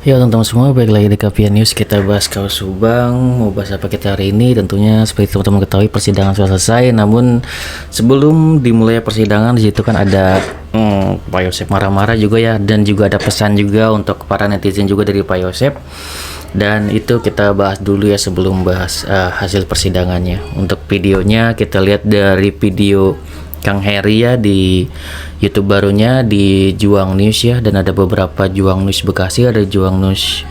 Ya teman-teman semua, balik lagi di Kapian News. Kita bahas kasus Subang. Mau bahas apa kita hari ini? Tentunya seperti teman-teman ketahui, persidangan sudah selesai. Namun sebelum dimulai persidangan, di situ kan ada Pak Yosep marah-marah juga ya, dan juga ada pesan juga untuk para netizen juga dari Pak Yosep. Dan itu kita bahas dulu ya sebelum bahas hasil persidangannya. Untuk videonya kita lihat dari video Kang Heri ya di YouTube barunya di Juang News ya, dan ada beberapa Juang News Bekasi, ada Juang News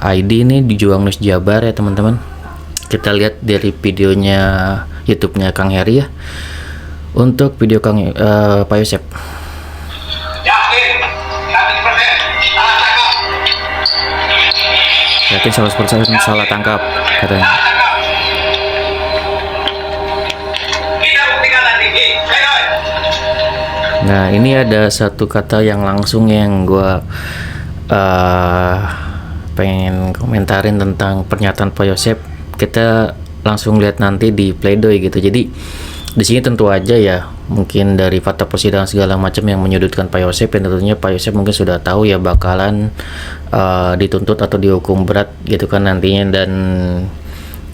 ID ini di Juang News Jabar ya teman-teman. Kita lihat dari videonya YouTube-nya Kang Heri ya. Untuk video Pak Yosep. Yakin 100% salah tangkap katanya. Nah, ini ada satu kata yang langsung yang gue pengen komentarin tentang pernyataan Pak Yosep. Kita langsung lihat nanti di pledoi gitu. Jadi di sini tentu aja ya, mungkin dari fakta persidangan segala macam yang menyudutkan Pak Yosep, dan tentunya Pak Yosep mungkin sudah tahu ya bakalan dituntut atau dihukum berat gitu kan nantinya, dan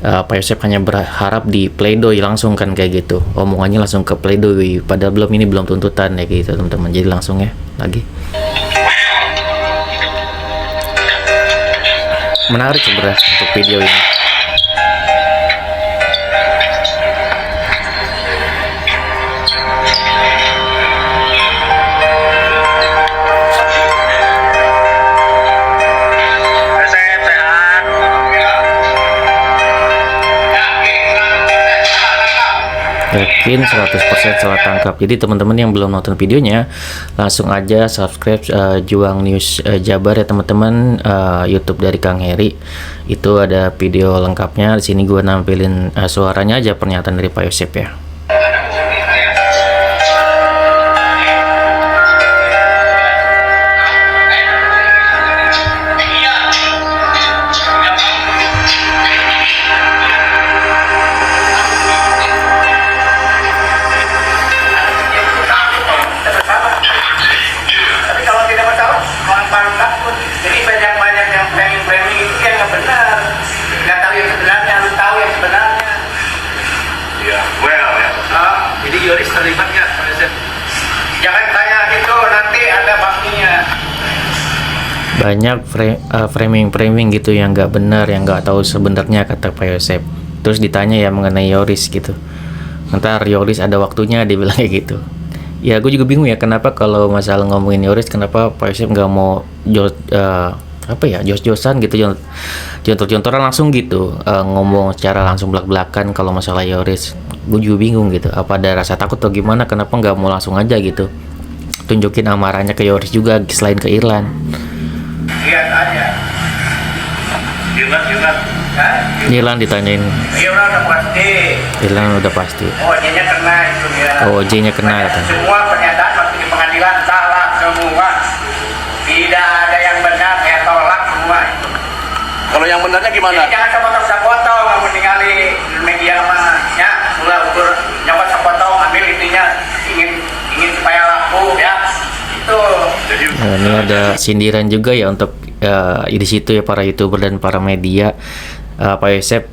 Pak Yosep hanya berharap di pledoi langsung kan kayak gitu, omongannya langsung ke pledoi, padahal ini belum tuntutan ya gitu teman-teman. Jadi langsung ya lagi menarik sebenarnya untuk video ini. Yakin 100% salah tangkap. Jadi teman-teman yang belum nonton videonya, langsung aja subscribe Juang News Jabar ya teman-teman, YouTube dari Kang Heri. Itu ada video lengkapnya. Di sini gue nampilin suaranya aja, pernyataan dari Pak Yosep ya. Jadi banyak yang framing itu yang nggak benar, nggak tahu yang sebenarnya, harus tahu yang sebenarnya. Ya, well ya. Jadi Yoris terlibat nggak, Pak Yosep? Jangan tanya gitu, nanti ada baktinya. Banyak framing gitu yang nggak benar, yang nggak tahu sebenarnya kata Pak Yosep. Terus ditanya ya mengenai Yoris gitu. Ntar Yoris ada waktunya dibilang kayak gitu. Ya gue juga bingung ya, kenapa kalau masalah ngomongin Yoris, kenapa Pak Yosep nggak mau jos-josan gitu, jontor-jontoran langsung gitu, ngomong secara langsung belak-belakan kalau masalah Yoris. Gue juga bingung gitu, apa ada rasa takut atau gimana, kenapa nggak mau langsung aja gitu tunjukin amarahnya ke Yoris juga selain ke Irlan. Lihat aja. Irlan ditanyain. Irlan udah pasti. Irlan udah pasti. OJ-nya kena itu ya. OJ-nya kena katanya. Semua pernyataan waktu di pengadilan salah semua. Tidak ada yang benar, saya tolak semua. Kalau yang benarnya gimana? Jadi jangan sepotong-sepotong, kamu ningali media mah ya, mulai ukur nyopot sepotong, ambil intinya ingin supaya laku ya. Itu. Jadi Nah, ini ada sindiran juga ya untuk di situ ya para YouTuber dan para media. Pak Yosep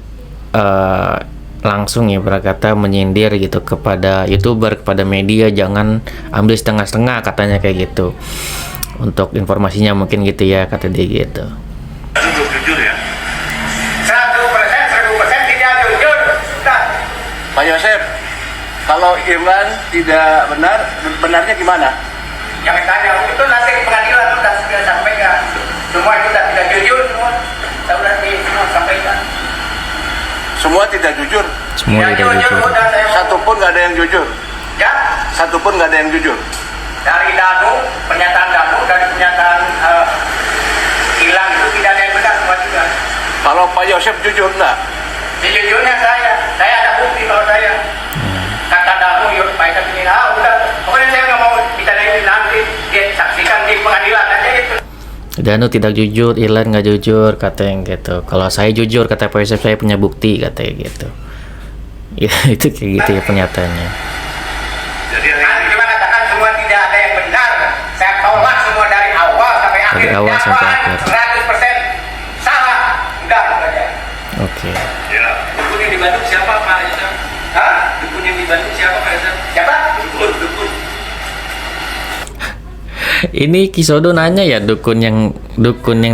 langsung ya berkata menyindir gitu kepada YouTuber, kepada media, jangan ambil setengah-setengah katanya kayak gitu. Untuk informasinya mungkin gitu ya, kata dia gitu. belum jujur ya. 100% tidak jujur. Nah, Pak Yosep, kalau Irlan tidak benar, benarnya gimana? jangan tanya, itu nanti di pengadilan sudah sampaikan. Semua itu sudah tidak jujur semua. Sudah semua sampaikan. Semua tidak jujur. Semua Ya, tidak jujur. udah saya Satu pun nggak ada yang jujur. ya, Satu pun nggak ada yang jujur. dari Danu, pernyataan Danu, dari pernyataan hilang itu tidak ada yang benar semua juga. Kalau Pak Yosep jujur nggak? Sejujurnya saya ada bukti kalau saya kata Danu, yuk Pak Yosep ini, udah, pokoknya saya nggak mau bicarain nanti, dia saksikan di pengadilan aja itu. Danu tidak jujur, Irlan nggak jujur, katanya gitu. Kalau saya jujur, kata Pak Yosep, saya punya bukti, katanya gitu. Ya itu kayak gitu ya pernyataannya. Jadi Kan cuma katakan semua tidak ada yang benar. Saya tolak semua dari awal sampai akhir. Dari awal sampai akhir. 100% salah. Udah itu aja. Oke. Ya. Dukun yang di Bandung siapa Pak Yusuf? Hah? Dukun yang di Bandung siapa Pak Yusuf? Siapa? Dukun. Ini Kisodo nanya ya, dukun yang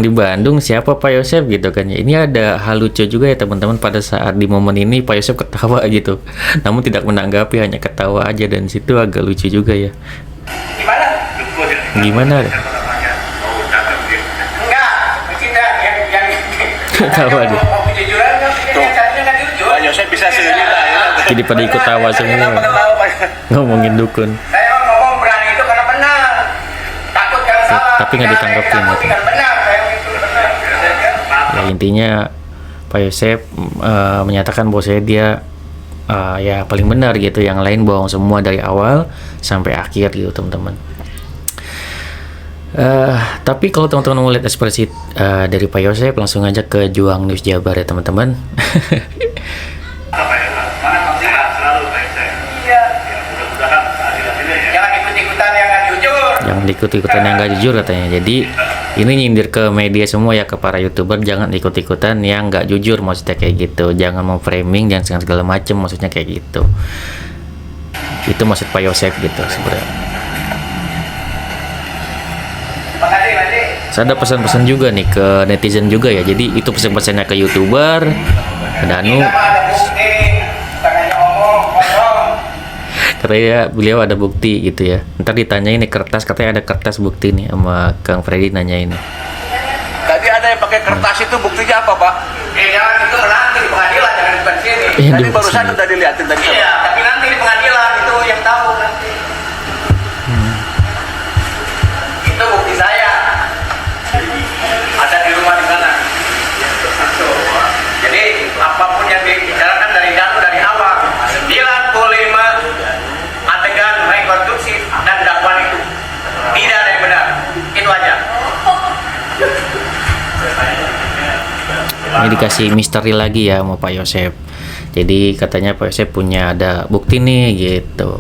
di Bandung siapa Pak Yosef gitu kan ya. Ini ada hal lucu juga ya teman-teman, pada saat di momen ini Pak Yosef ketawa gitu. Namun tidak menanggapi, hanya ketawa aja, dan situ agak lucu juga ya. Gimana? Dukun yang Gimana? siapa namanya? Mau cakep dia. Enggak, kita yang Ketawa dia. mau kejujuran kan yang satunya nggak jujur. Pak Yosef bisa sendiri lah ya. Jadi pada ikut tawa semua Kenapa ketawa Pak? ngomongin dukun. Saya ngomong berani itu karena benar. Takut karena salah. Tapi nggak ditanggapin Takut gitu. kan benar, saya itu benar. Ya intinya Pak Yosef menyatakan bahwa dia ya paling benar gitu, yang lain bohong semua dari awal sampai akhir gitu teman-teman. Tapi kalau teman-teman mau lihat ekspresi dari Pak Yosef, langsung aja ke Juang News Jabar ya teman-teman. Apa ya? Mana kamu sehat selalu Pak Yosef? Iya. Ya, mudah-mudahan keadilan ini ya. Jangan ikut-ikutan yang nggak jujur. Jangan ikut-ikutan yang nggak jujur katanya. Jadi ini nyindir ke media semua ya, ke para YouTuber, jangan ikut-ikutan yang nggak jujur, maksudnya kayak gitu. Jangan mau framing, jangan segala macem, maksudnya kayak gitu. Itu maksud Pak Yosef gitu sebenarnya. Makasih, Mandi. Saya ada pesan-pesan juga nih ke netizen juga ya. Jadi itu pesan-pesannya ke YouTuber, ke Danu. Kita mah ada bukti, bukan hanya omong kosong. Katanya beliau ada bukti gitu ya. Ntar ditanyain nih kertas, katanya ada kertas bukti nih sama Kang Freddy nanyain. Tadi ada yang pakai kertas itu buktinya apa Pak? Jangan itu nanti di pengadilan, jangan di sini. Iya, Tadi di barusan sini. udah dilihatin tadi sama. Iya, tapi nanti di pengadilan itu yang tahu nanti. Itu bukti saya. Ada di rumah di sana. Jadi apapun yang dibicarakan dari Danu dari awal, 95 adegan rekonstruksi dan dakwaan itu tidak ada yang benar. Itu aja. Ini dikasih misteri lagi ya sama Pak Yosef. Jadi katanya Pak Yosef punya ada bukti nih gitu.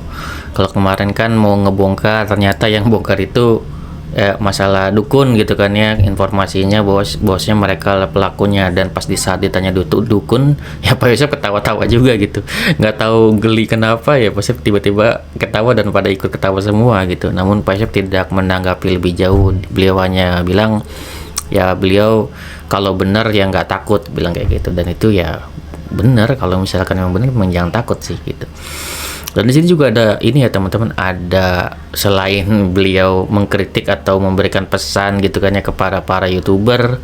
Kalau kemarin kan mau ngebongkar, ternyata yang bongkar itu masalah dukun gitu kan ya, informasinya bosnya mereka pelakunya, dan pas di saat ditanya dukun ya Pak Yosef ketawa-tawa juga gitu, nggak tahu geli kenapa ya Pak Yosef tiba-tiba ketawa dan pada ikut ketawa semua gitu. Namun Pak Yosef tidak menanggapi lebih jauh, beliau hanya bilang ya beliau kalau benar ya nggak takut, bilang kayak gitu, dan itu ya benar, kalau misalkan memang benar memang jangan takut sih gitu. Dan di sini juga ada ini ya teman-teman, ada selain beliau mengkritik atau memberikan pesan gitu kan ya kepada para YouTuber,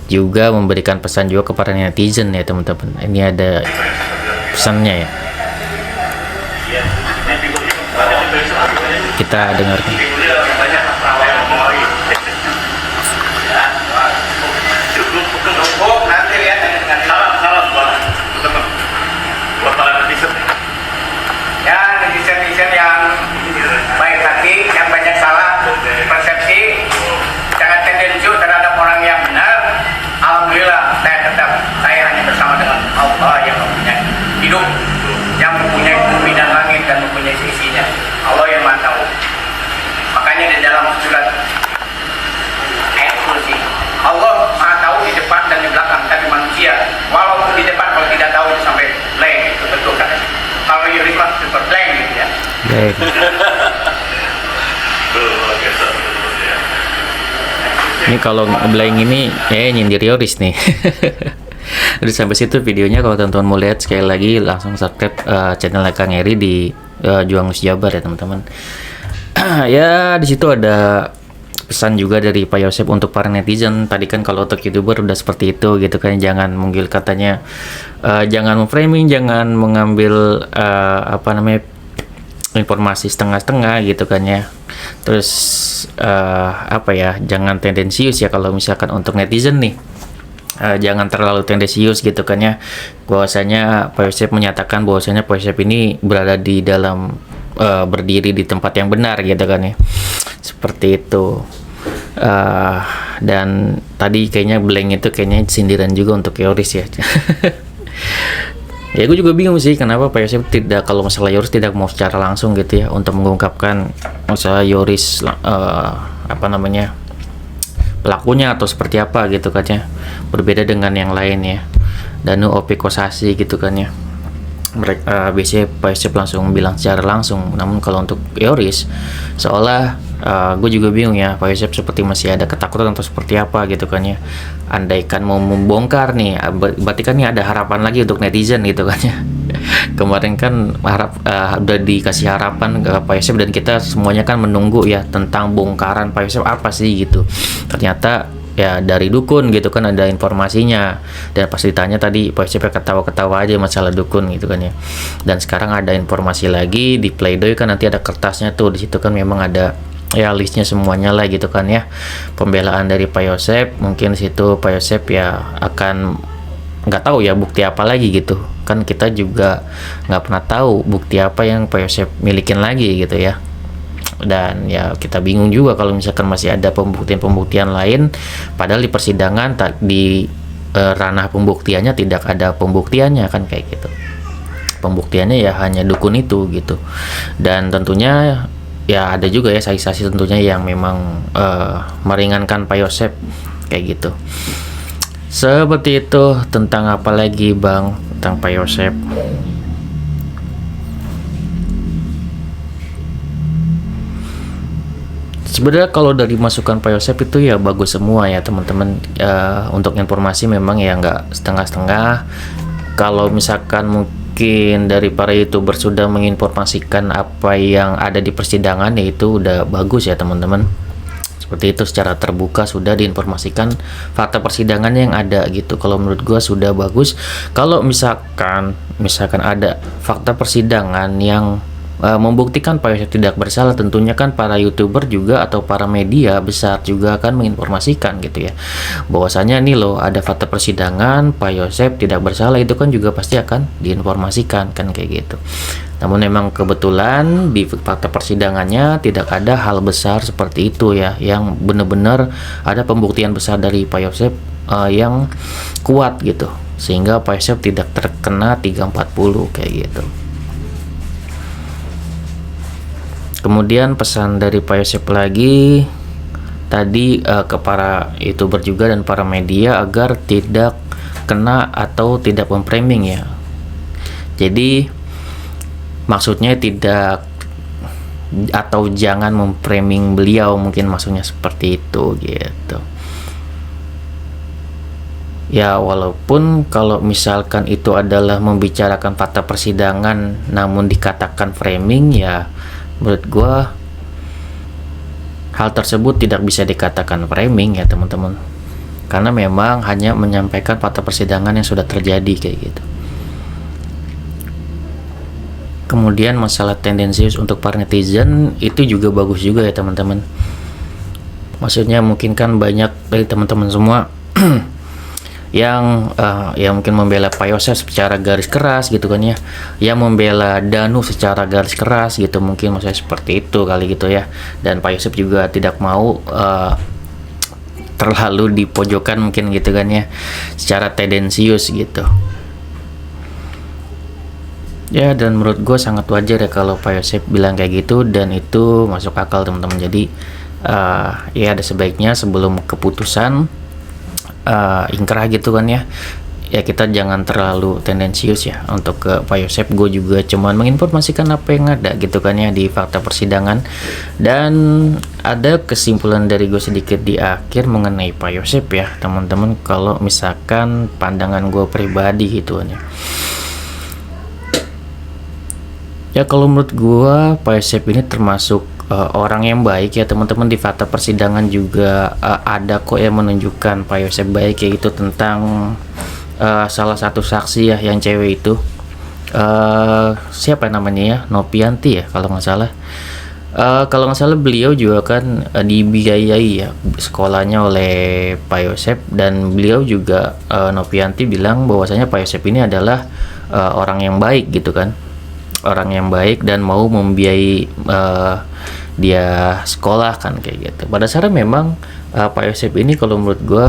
juga memberikan pesan juga kepada netizen ya teman-teman. Ini ada pesannya ya. Kita dengarkan. Cukup nanti lihat dengan Salam buat teman-teman. Buat para netizen. ya netizen-netizen yang baik hati, yang banyak salah persepsi, jangan tendensius terhadap orang yang benar. Alhamdulillah saya hanya bersama dengan Allah yang mempunyai hidup, yang mempunyai bumi dan langit dan mempunyai sisinya. Allah yang maha tahu. Makanya di dalam surat ayat kursi, Allah maha tahu di depan dan di belakang, tapi manusia walaupun di depan kalau tidak tahu itu sampai blank, itu betul kan? Kalau Yuri mah super blank gitu ya. Baik. Ini kalau ngeblank ini nyindir Yoris nih. Udah sampai situ videonya. Kalau teman-teman mau lihat sekali lagi langsung subscribe channel Kang Eri di Juang News Jabar ya teman-teman. Ya di situ ada pesan juga dari Pak Yosef untuk para netizen. Tadi kan kalau untuk YouTuber udah seperti itu gitu kan, jangan mungkin katanya jangan memframing, jangan mengambil informasi setengah-setengah gitu kan ya. Terus jangan tendensius ya kalau misalkan untuk netizen nih. Jangan terlalu tendensius gitu kan ya. Bahwasanya Pak Yosef menyatakan bahwasanya Pak Yosef ini berada di dalam berdiri di tempat yang benar gitu kan ya. Seperti itu. Dan tadi kayaknya blank itu kayaknya sindiran juga untuk Yoris ya. Ya gue juga bingung sih kenapa Pak Yosef tidak, kalau masalah Yoris tidak mau secara langsung gitu ya untuk mengungkapkan masalah Yoris pelakunya atau seperti apa gitu kan ya, berbeda dengan yang lain ya. Danu OP Kosasi gitu kan ya, mereka biasanya Pak Yosep langsung bilang secara langsung. Namun kalau untuk Yoris seolah gue juga bingung ya, Pak Yosep seperti masih ada ketakutan atau seperti apa gitu kan ya. Andaikan mau membongkar nih, berarti kan ini ada harapan lagi untuk netizen gitu kan ya. Kemarin kan udah dikasih harapan ke Pak Yosep dan kita semuanya kan menunggu ya tentang bongkaran Pak Yosep apa sih gitu. Ternyata ya dari dukun gitu kan ada informasinya, dan pas ditanya tadi Pak Yosep ketawa-ketawa aja masalah dukun gitu kan ya. Dan sekarang ada informasi lagi di Playdoy kan, nanti ada kertasnya tuh, di situ kan memang ada ya listnya semuanya lah gitu kan ya, pembelaan dari Pak Yosep. Mungkin situ Pak Yosep ya akan nggak tahu ya bukti apa lagi gitu kan, kita juga nggak pernah tahu bukti apa yang Pak Yosep milikin lagi gitu ya. Dan ya kita bingung juga kalau misalkan masih ada pembuktian-pembuktian lain, padahal di persidangan di ranah pembuktiannya tidak ada pembuktiannya kan kayak gitu. Pembuktiannya ya hanya dukun itu gitu. Dan tentunya ya ada juga ya saksi-saksi tentunya yang memang meringankan Pak Yosep kayak gitu. Seperti itu. Tentang apa lagi Bang tentang Pak Yosep? Sebenarnya kalau dari masukan Pak Yosep itu ya bagus semua ya teman-teman. Untuk informasi memang ya nggak setengah-setengah. Kalau misalkan mungkin dari para YouTuber sudah menginformasikan apa yang ada di persidangan, ya itu udah bagus ya teman-teman. Seperti itu, secara terbuka sudah diinformasikan fakta persidangan yang ada gitu. Kalau menurut gua sudah bagus. Kalau misalkan ada fakta persidangan yang membuktikan Pak Yosep tidak bersalah, tentunya kan para YouTuber juga atau para media besar juga akan menginformasikan gitu ya, bahwasanya nih loh ada fakta persidangan Pak Yosep tidak bersalah, itu kan juga pasti akan diinformasikan kan kayak gitu. Namun memang kebetulan di fakta persidangannya tidak ada hal besar seperti itu ya, yang benar-benar ada pembuktian besar dari Pak Yosep yang kuat gitu, sehingga Pak Yosep tidak terkena 340 kayak gitu. Kemudian pesan dari Pak Yosep lagi tadi ke para YouTuber juga dan para media agar tidak kena atau tidak memframing ya. Jadi maksudnya tidak atau jangan memframing beliau, mungkin maksudnya seperti itu gitu. Ya walaupun kalau misalkan itu adalah membicarakan fakta persidangan namun dikatakan framing, ya menurut gua hal tersebut tidak bisa dikatakan framing ya teman-teman, karena memang hanya menyampaikan fakta persidangan yang sudah terjadi kayak gitu. Kemudian masalah tendensius untuk para netizen itu juga bagus juga ya teman-teman. Maksudnya mungkin kan banyak dari teman-teman semua yang ya mungkin membela Pak Yosep secara garis keras gitu kan ya, yang membela Danu secara garis keras gitu, mungkin maksudnya seperti itu kali gitu ya. Dan Pak Yosep juga tidak mau terlalu dipojokkan mungkin gitu kan ya, secara tendensius gitu ya. Dan menurut gue sangat wajar ya kalau Pak Yosep bilang kayak gitu, dan itu masuk akal teman-teman. Jadi ya ada sebaiknya sebelum keputusan ingkrah gitu kan ya, ya kita jangan terlalu tendensius ya untuk ke Pak Yosep. Gue juga cuman menginformasikan apa yang ada gitu kan ya di fakta persidangan, dan ada kesimpulan dari gue sedikit di akhir mengenai Pak Yosep ya teman-teman. Kalau misalkan pandangan gue pribadi gitu kan ya, kalau menurut gue Pak Yosep ini termasuk orang yang baik ya teman-teman. Di fakta persidangan juga ada kok yang menunjukkan Pak Yosep baik kayak gitu, tentang salah satu saksi ya yang cewek itu, siapa namanya ya, Nopianti ya kalau nggak salah. Kalau nggak salah beliau juga kan dibiayai ya sekolahnya oleh Pak Yosep, dan beliau juga Nopianti bilang bahwasanya Pak Yosep ini adalah orang yang baik gitu kan, orang yang baik dan mau membiayai dia sekolah kan kayak gitu. Pada dasarnya memang Pak Yosep ini kalau menurut gue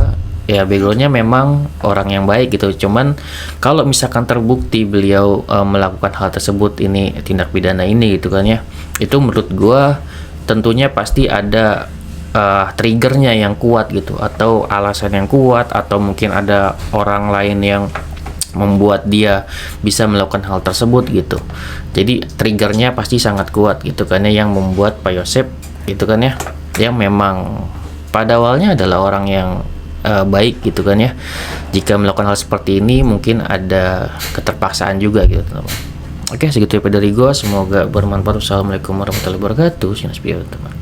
ya backgroundnya memang orang yang baik gitu. Cuman kalau misalkan terbukti beliau melakukan hal tersebut, ini tindak pidana ini gitu kan ya, itu menurut gue tentunya pasti ada triggernya yang kuat gitu, atau alasan yang kuat, atau mungkin ada orang lain yang membuat dia bisa melakukan hal tersebut gitu. Jadi triggernya pasti sangat kuat gitu kan ya, yang membuat Pak Yosep gitu kan ya, yang memang pada awalnya adalah orang yang baik gitu kan ya. Jika melakukan hal seperti ini mungkin ada keterpaksaan juga gitu teman-teman. Oke, segitu ya dari gua, semoga bermanfaat. Assalamualaikum warahmatullahi wabarakatuh. Teman.